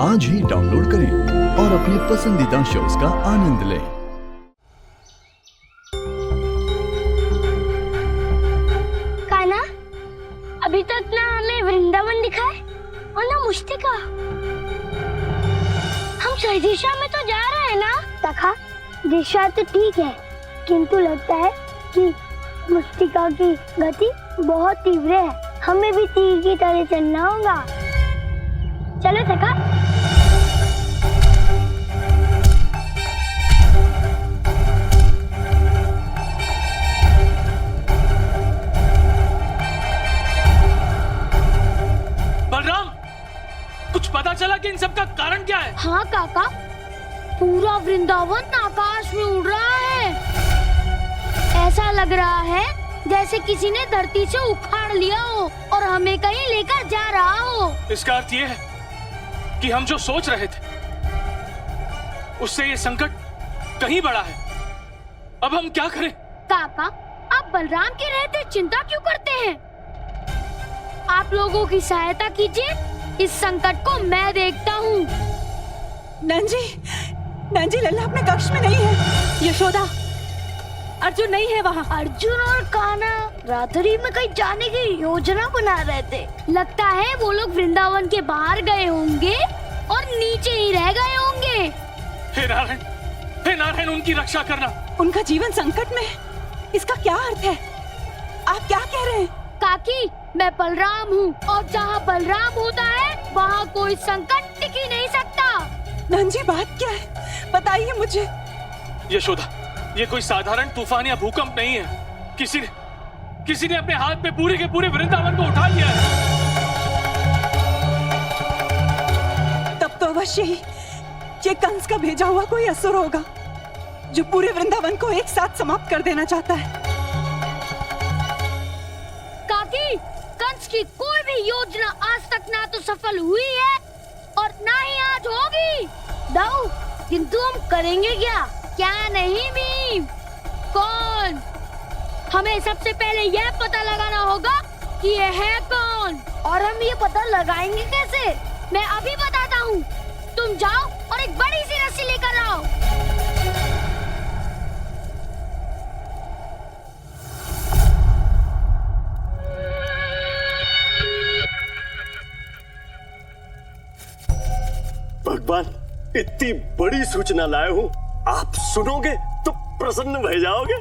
आज ही डाउनलोड करें और अपने पसंदीदा शोज का आनंद लें। कान्हा, अभी तक ना हमें वृंदावन दिखा है और ना मुस्तिका। हम सही दिशा में तो जा रहे हैं ना? तखा, दिशा तो ठीक है, किंतु लगता है कि मुस्तिका की गति बहुत तीव्र है। हमें भी तीर की तरह चलना होगा। चलो तखा। बलराम, कुछ पता चला कि इन सब का कारण क्या है? हाँ काका, पूरा वृंदावन आकाश में उड़ रहा है। ऐसा लग रहा है जैसे किसी ने धरती से उखाड़ लिया हो और हमें कहीं लेकर जा रहा हो। इसका अर्थ ये है कि हम जो सोच रहे थे उससे ये संकट कहीं बड़ा है। अब हम क्या करें? काका, आप बलराम के रहते चिंता क्यों करते हैं? आप लोगों की सहायता कीजिए, इस संकट को मैं देखता हूँ। नंजी लल्ला अपने कक्ष में नहीं है। यशोदा, अर्जुन नहीं है वहाँ। अर्जुन और कान्हा रात्रि में कहीं जाने की योजना बना रहे थे। लगता है वो लोग वृंदावन के बाहर गए होंगे और नीचे ही रह गए होंगे। हे नारायण, उनकी रक्षा करना। उनका जीवन संकट में है, इसका क्या अर्थ है? आप क्या कह रहे हैं? काकी, मैं बलराम हूँ और जहाँ बलराम होता है वहाँ कोई संकट टिक ही नहीं सकता। नंजी, बात क्या है, बताइए मुझे। यशोदा, ये कोई साधारण तूफान या भूकंप नहीं है। किसी ने अपने हाथ में पूरे के पूरे वृंदावन को उठा लिया है। तब तो अवश्य ही ये कंस का भेजा हुआ कोई असुर होगा जो पूरे वृंदावन को एक साथ समाप्त कर देना चाहता है। काकी, कंस की कोई भी योजना आज तक ना तो सफल हुई है और ना ही आज होगी। दाऊ, किंतु हम करेंगे क्या नहीं भीम? कौन? हमें सबसे पहले यह पता लगाना होगा कि ये है कौन, और हम ये पता लगाएंगे कैसे? मैं अभी बताता हूँ। तुम जाओ और एक बड़ी सी रस्सी लेकर आओ। भगवान, इतनी बड़ी सूचना लाए हूँ, आप सुनोगे तो प्रसन्न भय जाओगे।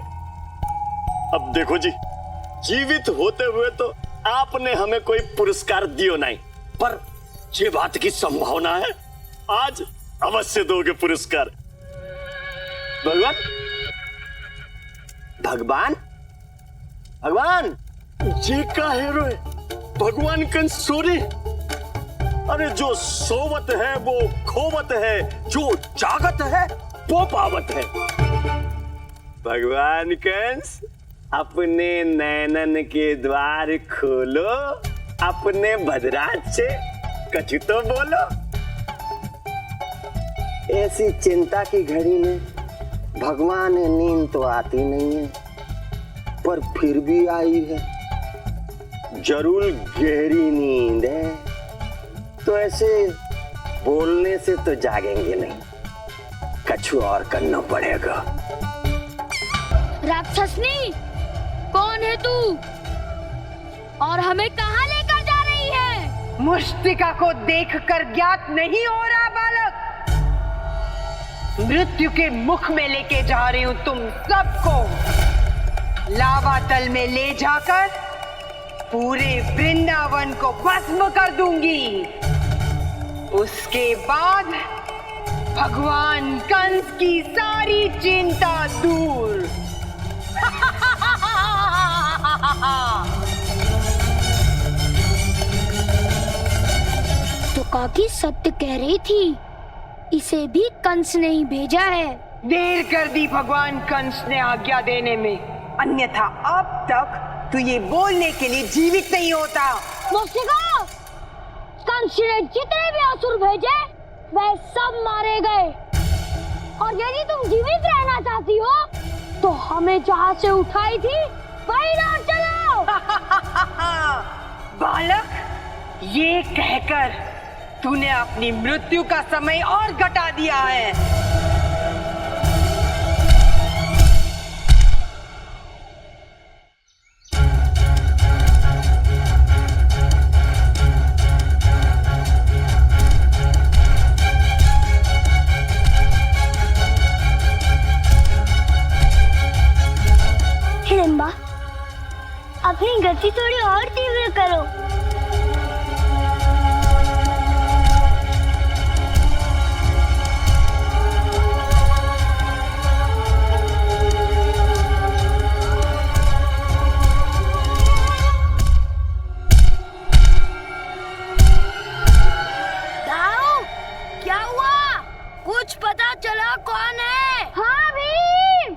अब देखो जी, जीवित होते हुए तो आपने हमें कोई पुरस्कार दियो नहीं, पर ये बात की संभावना है आज अवश्य दोगे पुरस्कार। भगवान भगवान भगवान, ये का हीरो है? भगवान कंस सोरे। अरे जो सोवत है वो खोवत है, जो जागत है वो पावत है। भगवान कंस, अपने नैनन के द्वार खोलो, अपने भद्राज से कछु तो बोलो। ऐसी चिंता की घड़ी में भगवान, नींद तो आती नहीं है, पर फिर भी आई है। जरूर गहरी नींद है, तो ऐसे बोलने से तो जागेंगे नहीं, कछु और करना पड़ेगा। राक्षसनी, कौन है तू और हमें कहाँ लेकर जा रही है? मुस्तिका को देखकर ज्ञात नहीं हो रहा बालक? मृत्यु के मुख में लेके जा रही हूँ तुम सबको। लावा तल में ले जाकर पूरे वृंदावन को भस्म कर दूंगी। उसके बाद भगवान कंस की सारी चिंता दूर। तो काकी सत्य कह रही थी, इसे भी कंस ने ही भेजा है। देर कर दी भगवान कंस ने आज्ञा देने में, अन्यथा अब तक तू ये बोलने के लिए जीवित नहीं होता। मुस्तिका, कंस ने जितने भी असुर भेजे वह सब मारे गए, और यदि तुम जीवित रहना चाहती हो तो हमें जहाँ से उठाई थी वही लौट चलो। बालक, ये कहकर तूने अपनी मृत्यु का समय और घटा दिया है। हिडम्बा, अपनी गति थोड़ी और तीव्र करो। दाऊ, क्या हुआ? कुछ पता चला कौन है? हाँ भीम,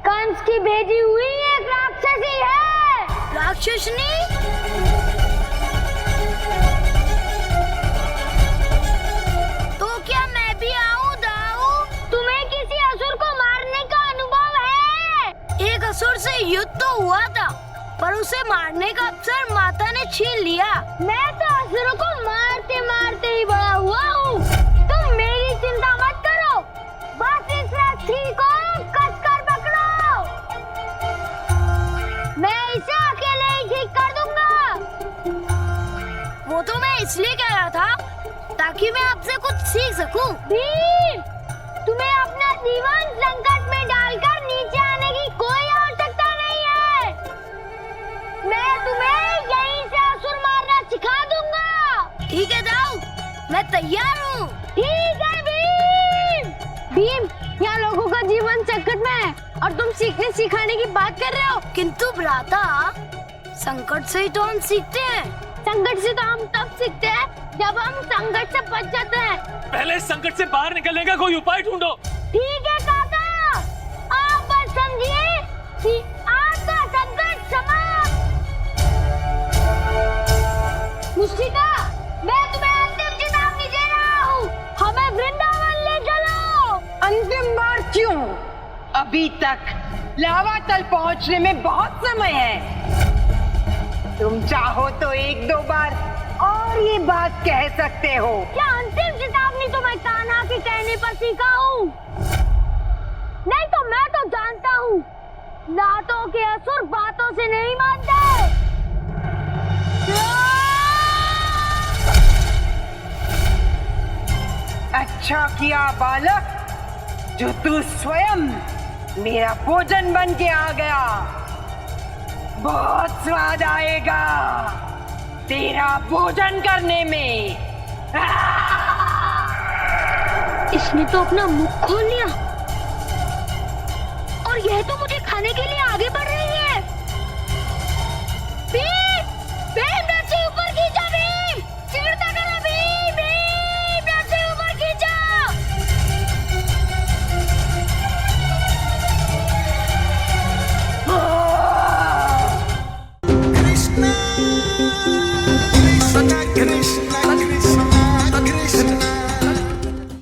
कंस की भेजी हुई एक राक्षसी है। राक्षसनी? तो क्या मैं भी आऊं दाऊ? तुम्हें किसी असुर को मारने का अनुभव है? एक असुर से युद्ध तो हुआ था, पर उसे मारने का अवसर माता ने छीन लिया। मैं तो असुरों को मारते मारते ही बड़ा हुआ हूँ। तुम मेरी चिंता मत करो, बस इस राक्षसी को कसकर पकड़ो। मैं इसे अकेले ही ठीक कर दूंगा। वो तो मैं इसलिए कह रहा था ताकि मैं आपसे कुछ सीख सकूं। भीम, तुम्हें अपना जीवन संकट में डालकर नीचे आने की कोई आवश्यकता नहीं है। मैं तुम्हें यहीं से असुर मारना सिखा दूंगा। ठीक है दाऊ, मैं तैयार हूँ। ठीक है भीम। भीम, यहाँ लोगों का जीवन संकट में है और तुम सीखने सिखाने की बात कर रहे हो। किंतु भ्राता, संकट से ही तो हम सीखते हैं। संकट से तो हम तब सीखते हैं जब हम संकट से बच जाते हैं। पहले संकट से बाहर निकलने का कोई उपाय ढूंढो। ठीक है काका, आप बस समझिए कि आपका संकट समाप्त। मुस्टिका, मैं तुम्हें अंतिम चेतावनी दे रहा हूँ, हमें वृंदावन ले चलो। अंतिम बार क्यों? अभी तक लावा तल पहुंचने में बहुत समय है। तुम चाहो तो एक दो बार और ये बात कह सकते हो। क्या अंतिम चेतावनी तो मैं कान्हा के कहने पर सीखा हूँ? नहीं तो मैं तो जानता हूँ, लातों के असुर बातों से नहीं मानते। अच्छा किया बालक, जो तू स्वयं मेरा भोजन बन के आ गया। बहुत स्वाद आएगा तेरा भोजन करने में। इसने तो अपना मुख खोल लिया और यह तो मुझे खाने के लिए आगे बढ़